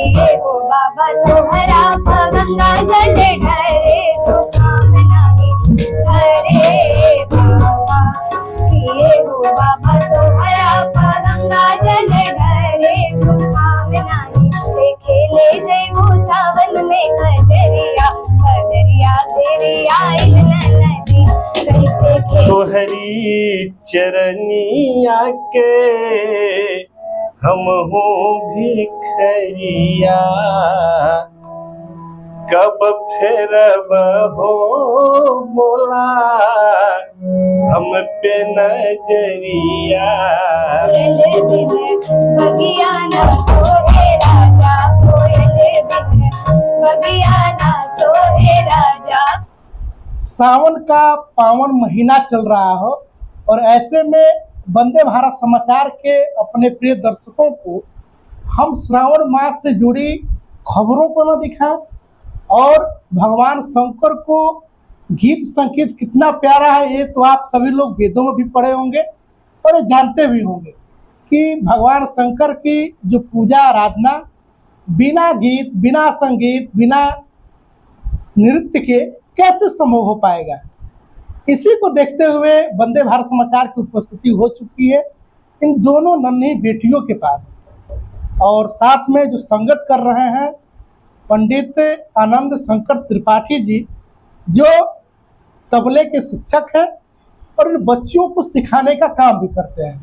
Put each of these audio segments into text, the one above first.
किए हो बाबा तोहरा गंगा जल ढरे तो काम नहीं हरे बाबा। किए हो बाबा तोहरा गंगा जल ढरे तो काम नहीं से खेले जय वो सावन में खजरिया खजरिया तेरी आइल नदी कैसे खेले तोहरी चरनिया के हम हो भिखरिया कब फिर हो बोला हम पे नजरिया। कोयल बिन बगिया ना सोहे राजा कोयल बिन बगिया ना सोहे राजा। सावन का पावन महीना चल रहा हो और ऐसे में वंदे भारत समाचार के अपने प्रिय दर्शकों को हम श्रावण मास से जुड़ी खबरों को न दिखाएं और भगवान शंकर को गीत संगीत कितना प्यारा है ये तो आप सभी लोग वेदों में भी पढ़े होंगे और जानते भी होंगे कि भगवान शंकर की जो पूजा आराधना बिना गीत बिना संगीत बिना नृत्य के कैसे संभव हो पाएगा। इसी को देखते हुए वंदे भारत समाचार की उपस्थिति हो चुकी है इन दोनों नन्ही बेटियों के पास और साथ में जो संगत कर रहे हैं पंडित आनंद शंकर त्रिपाठी जी जो तबले के शिक्षक हैं और इन बच्चियों को सिखाने का काम भी करते हैं।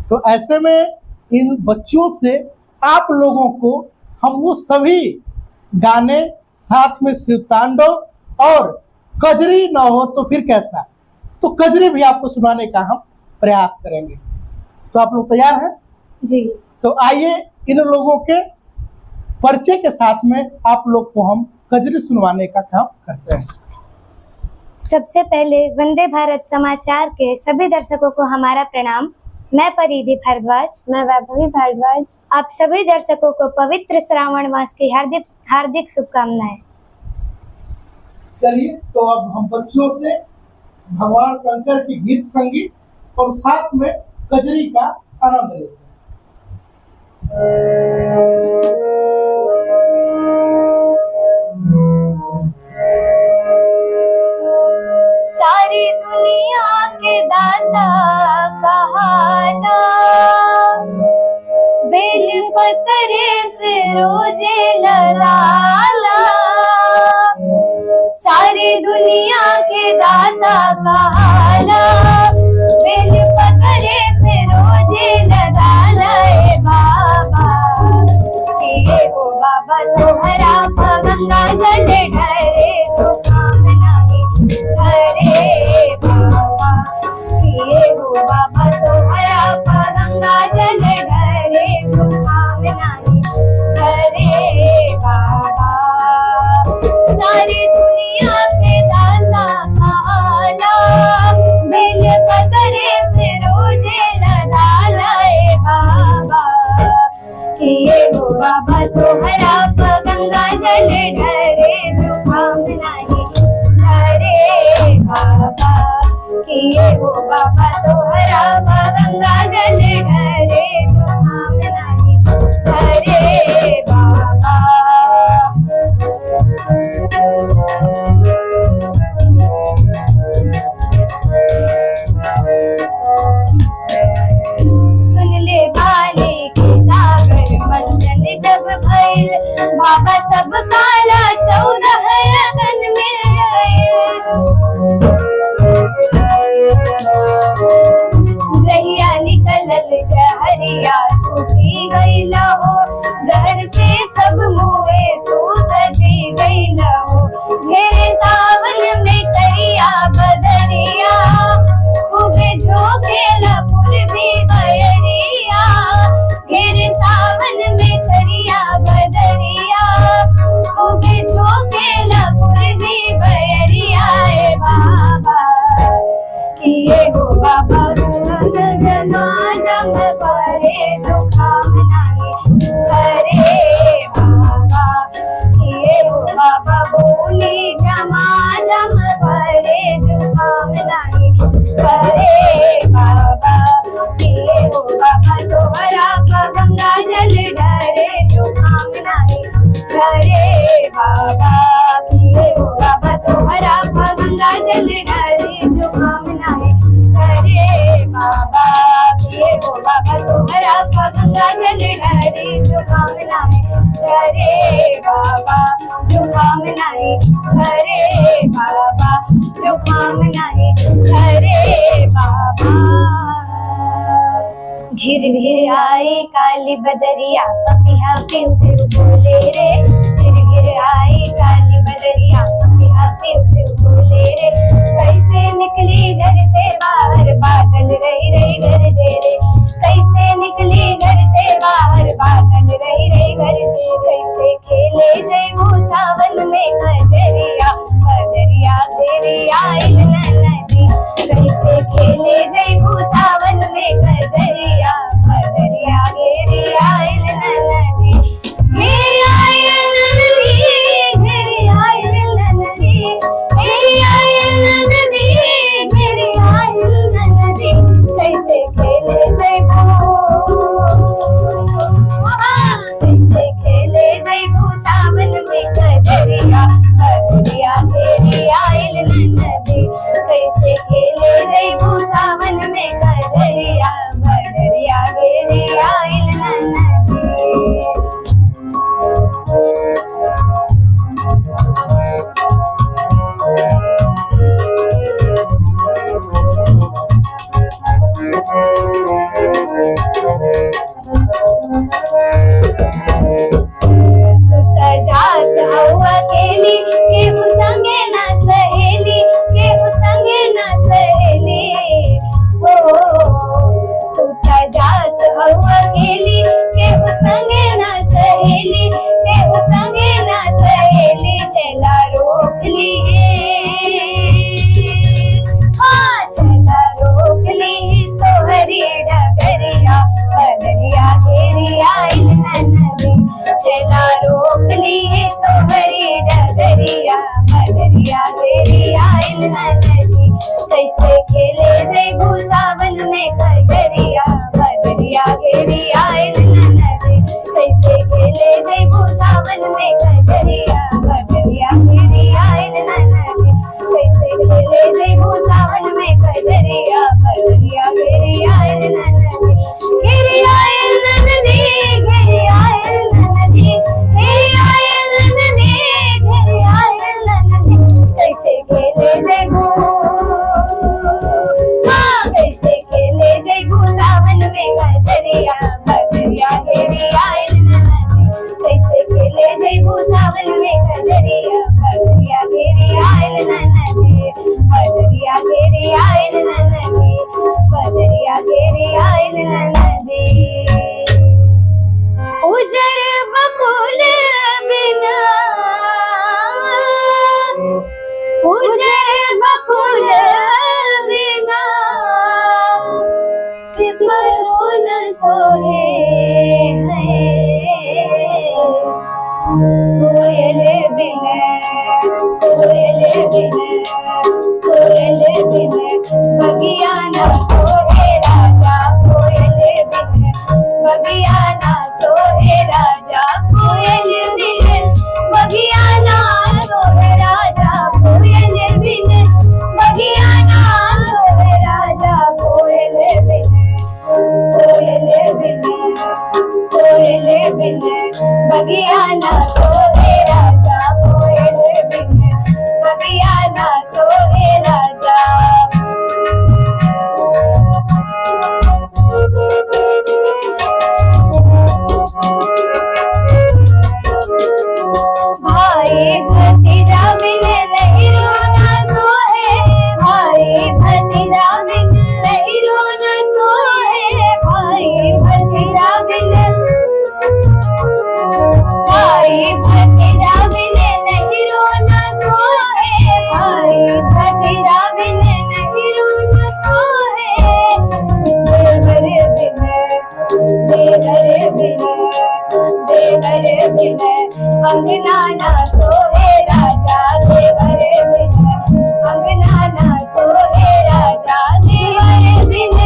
तो ऐसे में इन बच्चियों से आप लोगों को हम वो सभी गाने साथ में शिवतांडव और कजरी ना हो तो फिर कैसा तो कजरी भी आपको सुनाने का हम प्रयास करेंगे। तो आप लोग तैयार हैं? जी। तो आइए इन लोगों के परिचय के साथ में आप लोग को हम कजरी सुनवाने का काम करते हैं। सबसे पहले वंदे भारत समाचार के सभी दर्शकों को हमारा प्रणाम। मैं परिधि भारद्वाज। मैं वैभवी भारद्वाज। आप सभी दर्शकों को पवित्र श्रावण मास की हार्दिक शुभकामनाएं। चलिए तो अब हम बच्चों से भगवान शंकर की गीत संगीत और साथ में कजरी का आनंद लेते हैं। सारी दुनिया के दाता कहाना बेल पतरे से रोजे ललाला। सारी दुनिया के दाता कहाना बेल पतरे से रोजे ललाला। ए बाबा किए हो बाबा तोहरा गंगा जल ढरे तो काम नहीं हरे बाबा। किए हो बाबा तोहरा गंगा जल ढरे तो काम नहीं हरे बाबा। सारी दुनिया के दाता कहाना बेल पतरे से रोजे लडाला। ए बाबा किए हो बाबा तोहरा गंगा जल ढरे तो काम नहीं हरे बाबा। किए हो बाबा तोहरा गंगा जल ढरे तो काम नहीं हरे बाबा। सुन ले भाले के सागर मंजन जब भइल बाबा सब काला 14 अगन मिल गए। जहिया निकलल जहरिया सूखी गइल हो जहर से सब मुए तू तजी गइल हो। घेरे सावन में करिया बदरिया खूबे झोंकेला पूर्वी बयरिया। घेरे सावन में करिया बदरिया हरे बाबा किए हो बाबा तुम्हारा गंगा जल ढारे जो कामना है हरे बाबा किए हो बाबा तुम्हारा गंगा जल ढारे जो कामना है हरे बाबा जो कामना है हरे बाबा जो कामना है हरे बाबा झिर झिर आए काली बदरिया पपिया पिउ पिउ बोले रे झिर झिर आए काली बदरिया पपिया पिउ पिउ बोले रे कैसे निकली घर से बाहर बादल रही रही घर से रे कैसे निकली घर से बाहर बादल रही रही घर से कैसे खेले जय वो सावन में खजरिया बदरिया से रे आइल नदी कैसे खेले जय वो सावन में खजरिया बदरिया घेरे आइल नदी घेरे आइल नदी घेरे आइल नदी घेरे आइल नदी घेरे आइल नदी कैसे खेले जय कैसे खेले जय सावन में खजरिया बदरिया घेरे आइल नदी कैसे खेले जय सावन में खजरिया बदरिया घेरे आइल नदी जात हवा केली केहू संगे ना सहेली केहू संगे ना सहेली हो तू जात हवा केली केहू संगे ना सहेली केहू संगे ना सहेली चला रोक ली चला रोक ली तोहरी डगरिया बदरिया घेरी आइल नदी चला रोक ली तोहरी डगरिया बदरिया घेरी आइल नदी कैसे खेले जय सावन में खजरिया बदरिया घेरी आइल नदी कैसे खेले जय सावन में खजरिया बदरिया घेरी आइल नदी कैसे खेले जय सावन में खजरिया बदरिया घेरी आइल नदी घेरी आइल नदी घेरी आइल नदी घेरी आइल नदी घेरी आइल नदी कैसे खेले जय कैसे खेले जय सावन में खजरिया बदरिया घेरी आइल नदी कैसे खेले जय सावन में खजरिया बदरिया घेरी आइल नदी बदरिया घेरी आइल नदी बदरिया घेरी आइल नदी उजर बकुल बिना उजर बकुल बिना पिपरो न सोहे कोयल बिन कोयल बिन कोयल बिन बगिया न सोहे राजा कोयल बिन बगिया न सोहे राजा कोयल बिन बगिया न सोहे राजा कोयल बिन बगिया न सोहे राजा कोयल बिन कोयल बिन कोयल बिन बगिया न सोहे राजा कोयल बिन बगिया न सोहे राजा भाई भतीजा बिन लहिरो न सोहे भाई भतीजा बिन लहिरो न सोहे भाई भतीजा बिन भाई भतीजा बिन लहिरो न सोहे भाई भतीजा बिन लहिरो न सोहे देवर बिन देवर बिन देवर बिन अंगना न सोहे राजा देवर बिन अंगना न सोहे राजा देवर बिन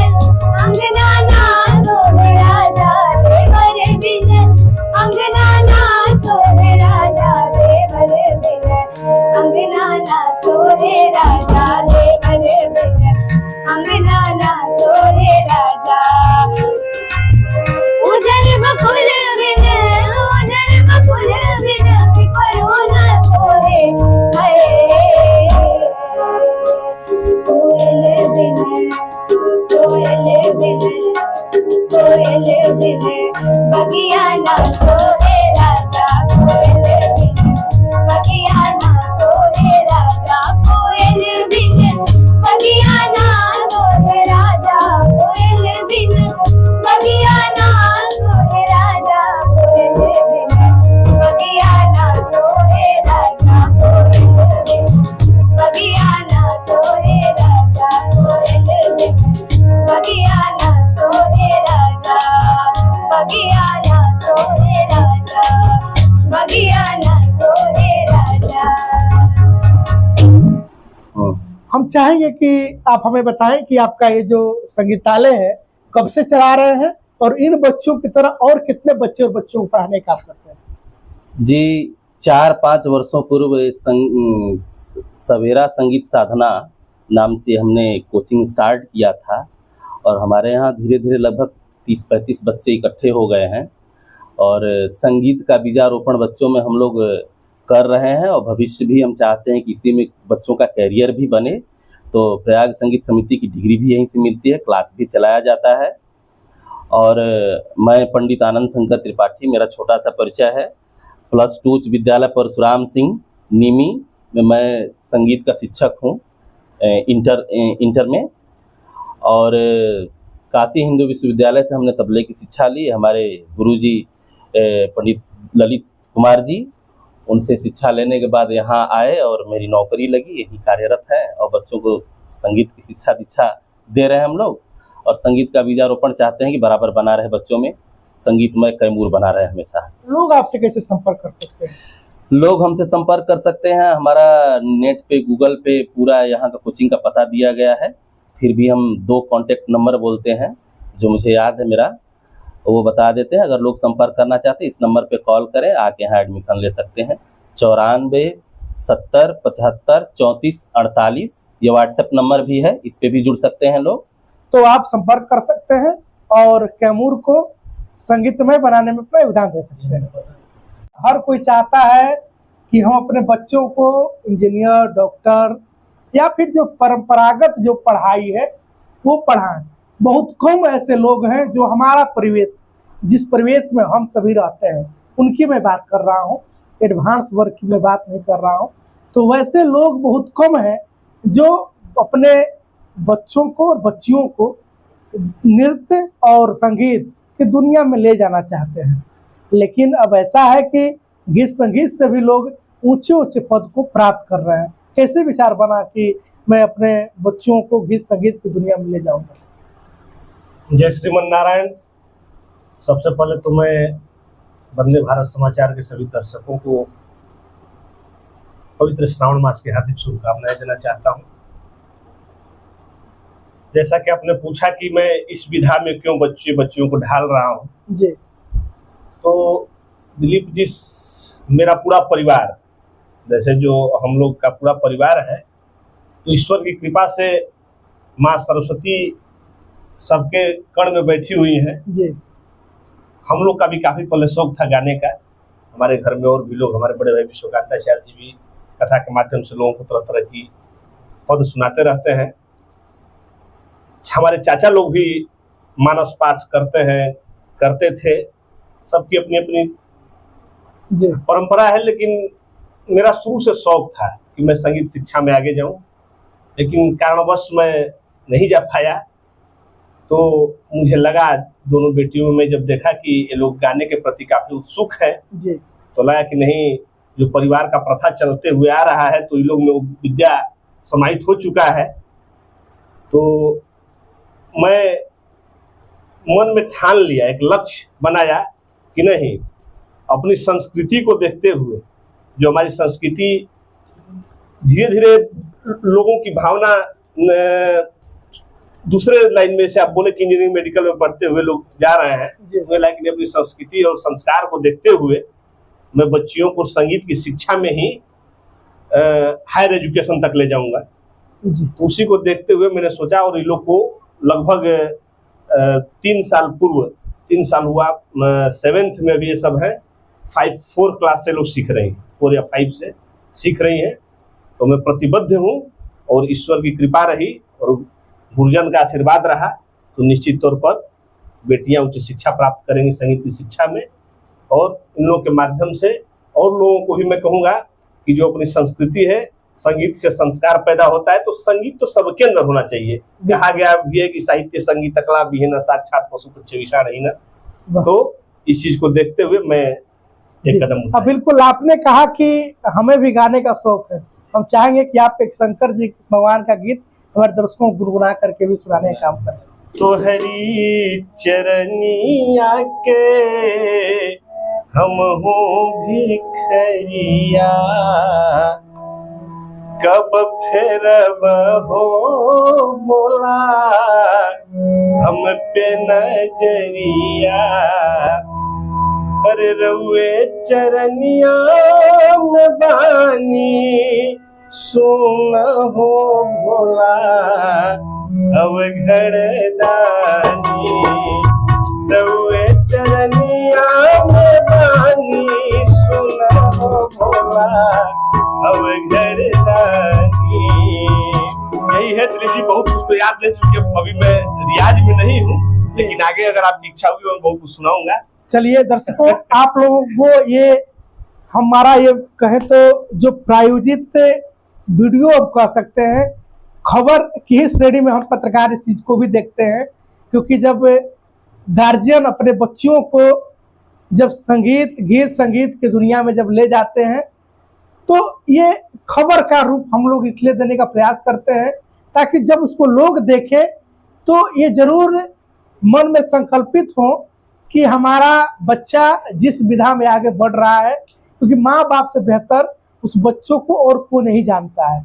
अंगना न सोहे राजा देवर बिन अंगना न सोहे राजा चाहेंगे कि आप हमें बताएं कि आपका ये जो संगीतालय है कब से चला रहे हैं और इन बच्चों की तरह और कितने बच्चे और बच्चों को पढ़ाने का आप करते हैं। जी 4-5 वर्षों पूर्व सवेरा संगीत साधना नाम से हमने कोचिंग स्टार्ट किया था और हमारे यहाँ धीरे धीरे लगभग 30-35 बच्चे इकट्ठे हो गए हैं और संगीत का बीजारोपण बच्चों में हम लोग कर रहे हैं और भविष्य भी हम चाहते हैं कि इसी में बच्चों का कैरियर भी बने। तो प्रयाग संगीत समिति की डिग्री भी यहीं से मिलती है, क्लास भी चलाया जाता है। और मैं पंडित आनंद शंकर त्रिपाठी, मेरा छोटा सा परिचय है। +2 उच्च विद्यालय परशुराम सिंह निमी में मैं संगीत का शिक्षक हूँ इंटर में। और काशी हिंदू विश्वविद्यालय से हमने तबले की शिक्षा ली। हमारे गुरुजी पंडित ललित कुमार जी, उनसे शिक्षा लेने के बाद यहाँ आए और मेरी नौकरी लगी, यही कार्यरत है और बच्चों को संगीत की शिक्षा दीक्षा दे रहे हैं हम लोग। और संगीत का बीजारोपण चाहते हैं कि बराबर बना रहे, बच्चों में संगीतमय कैमूर बना रहे हमेशा। लोग आपसे कैसे संपर्क कर सकते हैं? लोग हमसे संपर्क कर सकते हैं, हमारा नेट पे गूगल पे पूरा यहाँ का कोचिंग का पता दिया गया है। फिर भी हम 2 कॉन्टैक्ट नंबर बोलते हैं जो मुझे याद है मेरा, वो बता देते हैं। अगर लोग संपर्क करना चाहते हैं इस नंबर पे कॉल करें, आके यहाँ एडमिशन ले सकते हैं। 94 70 75 34 48 ये व्हाट्सएप नंबर भी है, इस पे भी जुड़ सकते हैं लोग। तो आप संपर्क कर सकते हैं और कैमूर को संगीतमय बनाने में अपना योगदान दे सकते हैं। हर कोई चाहता है कि हम अपने बच्चों को इंजीनियर, डॉक्टर या फिर जो परंपरागत जो पढ़ाई है वो पढ़ाएं। बहुत कम ऐसे लोग हैं जो हमारा परिवेश, जिस परिवेश में हम सभी रहते हैं, उनकी मैं बात कर रहा हूँ, एडवांस वर्ग की मैं बात नहीं कर रहा हूँ। तो वैसे लोग बहुत कम हैं जो अपने बच्चों को और बच्चियों को नृत्य और संगीत की दुनिया में ले जाना चाहते हैं। लेकिन अब ऐसा है कि गीत संगीत से भी लोग ऊंचे ऊंचे पद को प्राप्त कर रहे हैं। कैसे विचार बना कि मैं अपने बच्चों को गीत संगीत की दुनिया में ले जाऊंगा? जय श्रीमन नारायण। सबसे पहले तो मैं वंदे भारत समाचार के सभी दर्शकों को पवित्र श्रावण मास की हार्दिक शुभकामनाएं देना चाहता हूं। जैसा कि आपने पूछा कि मैं इस विधा में क्यों बच्चियों को ढाल रहा हूं जी, तो दिलीप जी, मेरा पूरा परिवार, जैसे जो हम लोग का पूरा परिवार है, तो ईश्वर की कृपा से माँ सरस्वती सबके कण में बैठी हुई है जी। हम लोग का भी काफी पहले शौक था गाने का। हमारे घर में और भी लोग, हमारे बड़े भाई विश्वकांताचार्य जी भी कथा के माध्यम से लोगों को तरह तरह की पद सुनाते रहते हैं। हमारे चाचा लोग भी मानस पाठ करते थे। सबकी अपनी अपनी परंपरा है, लेकिन मेरा शुरू से शौक था कि मैं संगीत शिक्षा में आगे जाऊं, लेकिन कारणवश मैं नहीं जा पाया। तो मुझे लगा दोनों बेटियों में जब देखा कि ये लोग गाने के प्रति काफी उत्सुक हैं, तो लगा कि नहीं, जो परिवार का प्रथा चलते हुए आ रहा है तो इन लोग में वो विद्या समाहित हो चुका है। तो मैं मन में ठान लिया, एक लक्ष्य बनाया कि नहीं, अपनी संस्कृति को देखते हुए, जो हमारी संस्कृति धीरे धीरे लोगों की भावना दूसरे लाइन में से आप बोले कि इंजीनियरिंग मेडिकल में पढ़ते हुए लोग जा रहे हैं, लेकिन अपनी संस्कृति और संस्कार को देखते हुए मैं बच्चियों को संगीत की शिक्षा में ही हायर एजुकेशन तक ले जाऊंगा। तो उसी को देखते हुए मैंने सोचा, और इन लोग को लगभग 3 साल हुआ, 7th में भी ये सब है, 4 क्लास से लोग सीख रहे हैं, 4 या 5 से सीख रही हैं। तो मैं प्रतिबद्ध हूँ और ईश्वर की कृपा रही और गुरुजन का आशीर्वाद रहा तो निश्चित तौर पर बेटियां उच्च शिक्षा प्राप्त करेंगी संगीत की शिक्षा में। और इन लोगों के माध्यम से और लोगों को भी मैं कहूँगा कि जो अपनी संस्कृति है, संगीत से संस्कार पैदा होता है, तो संगीत तो सबके अंदर होना चाहिए। कहा गया भी है कि साहित्य संगीत कला भी है न, साक्षात पशु पक्षी विषा नहीं ना। तो इस चीज को देखते हुए मैं एक कदम उठाया। बिल्कुल, आपने कहा कि हमें भी गाने का शौक है। हम चाहेंगे कि आप एक शंकर जी भगवान का गीत हमारे दर्शकों को गुनगुना करके भी सुनाने का काम करें। तो हरी चरनिया के हम हो भिखरिया, कब फिर हो बोला हम पे नजरिया, अरे रउए चरनिया में बानी सुन हो भोला अब घरदानी, रउए चरनिया में बानी सुन हो भोला अब घरदानी। यही है दिलीप जी, बहुत कुछ तो याद ले चुके, अभी मैं रियाज में नहीं हूँ, लेकिन आगे अगर आपकी इच्छा हुई मैं बहुत कुछ सुनाऊंगा। चलिए दर्शकों, आप लोगों को ये हमारा ये कहें तो जो प्रायोजित वीडियो हम कह सकते हैं, खबर की ही श्रेणी में हम पत्रकार इस चीज़ को भी देखते हैं, क्योंकि जब गार्जियन अपने बच्चों को जब गीत संगीत की दुनिया में जब ले जाते हैं तो ये खबर का रूप हम लोग इसलिए देने का प्रयास करते हैं ताकि जब उसको लोग देखें तो ये जरूर मन में संकल्पित हो कि हमारा बच्चा जिस विधा में आगे बढ़ रहा है, क्योंकि माँ बाप से बेहतर उस बच्चों को और को नहीं जानता है।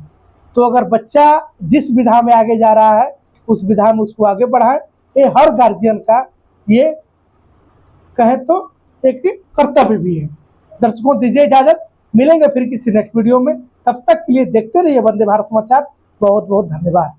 तो अगर बच्चा जिस विधा में आगे जा रहा है उस विधा में उसको आगे बढ़ाएं, ये हर गार्जियन का ये कहें तो एक कर्तव्य भी है। दर्शकों दीजिए इजाजत, मिलेंगे फिर किसी नेक्स्ट वीडियो में, तब तक के लिए देखते रहिए वंदे भारत समाचार। बहुत बहुत धन्यवाद।